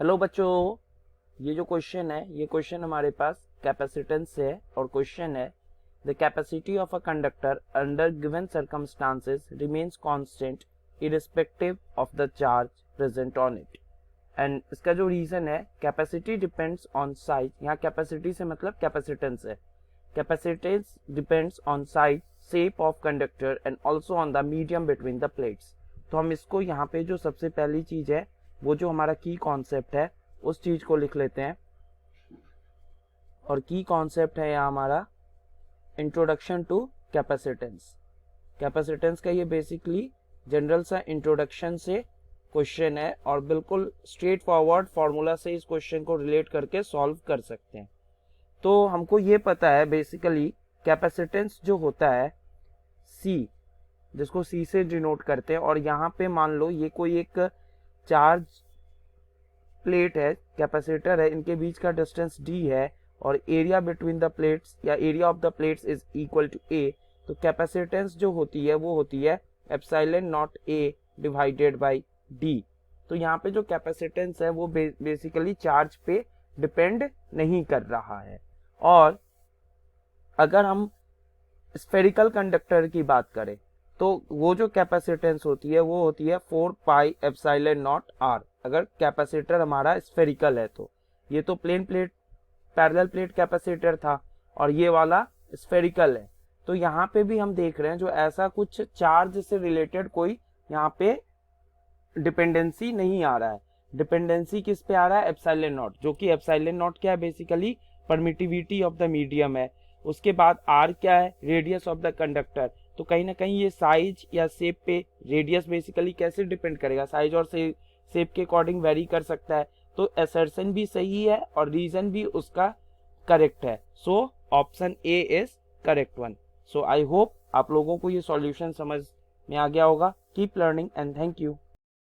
Hello बच्चों, ये जो क्वेश्चन है ये क्वेश्चन हमारे पास कैपेसिटेंस से है और क्वेश्चन है the capacity of a conductor under given circumstances remains constant irrespective of the charge present on it. And इसका जो रीजन है कैपेसिटी डिपेंड्स ऑन साइज, यहाँ कैपेसिटी से मतलब कैपेसिटेंस है। Capacitance depends on size, shape of conductor and also on the medium between the plates. तो हम इसको यहाँ पे जो सबसे पहली चीज है वो जो हमारा की कॉन्सेप्ट है उस चीज को लिख लेते हैं। और की कॉन्सेप्ट है यहाँ हमारा इंट्रोडक्शन टू कैपेसिटेंस। कैपेसिटेंस का ये बेसिकली जनरल सा इंट्रोडक्शन से क्वेश्चन है और बिल्कुल स्ट्रेट फॉरवर्ड फॉर्मूला से इस क्वेश्चन को रिलेट करके सॉल्व कर सकते हैं। तो हमको ये पता है बेसिकली कैपेसिटेंस जो होता है सी, जिसको सी से डिनोट करते हैं, और यहाँ पे मान लो ये कोई एक चार्ज प्लेट है, कैपेसिटर है, इनके बीच का डिस्टेंस d है और एरिया बिटवीन द प्लेट्स या area of the plates is equal to a। तो कैपेसिटेंस जो होती है वो होती है epsilon naught a divided by d। तो यहाँ पे जो कैपेसिटेंस है वो बेसिकली चार्ज पे डिपेंड नहीं कर रहा है। और अगर हम स्फेरिकल कंडक्टर की बात करें तो वो जो कैपेसिटेंस होती है वो होती है 4 पाई एप्सिलॉन नॉट r। अगर कैपेसिटर हमारा स्फेरिकल है तो ये तो plane plate parallel plate capacitor था और ये वाला स्फेरिकल है। तो यहाँ पे भी हम देख रहे हैं जो ऐसा कुछ चार्ज से रिलेटेड कोई यहाँ पे डिपेंडेंसी नहीं आ रहा है। डिपेंडेंसी किस पे आ रहा है? एप्सिलॉन नॉट, जो कि एप्सिलॉन नॉट क्या है? Basically permittivity of the medium है। उसके बाद आर क्या है? Radius of the conductor. तो कहीं ना कहीं ये साइज या शेप पे, रेडियस बेसिकली कैसे डिपेंड करेगा? साइज और शेप के अकॉर्डिंग वेरी कर सकता है। तो असर्शन भी सही है और रीजन भी उसका करेक्ट है। So option A is correct one. So I hope आप लोगों को ये सॉल्यूशन समझ में आ गया होगा। Keep learning and thank you.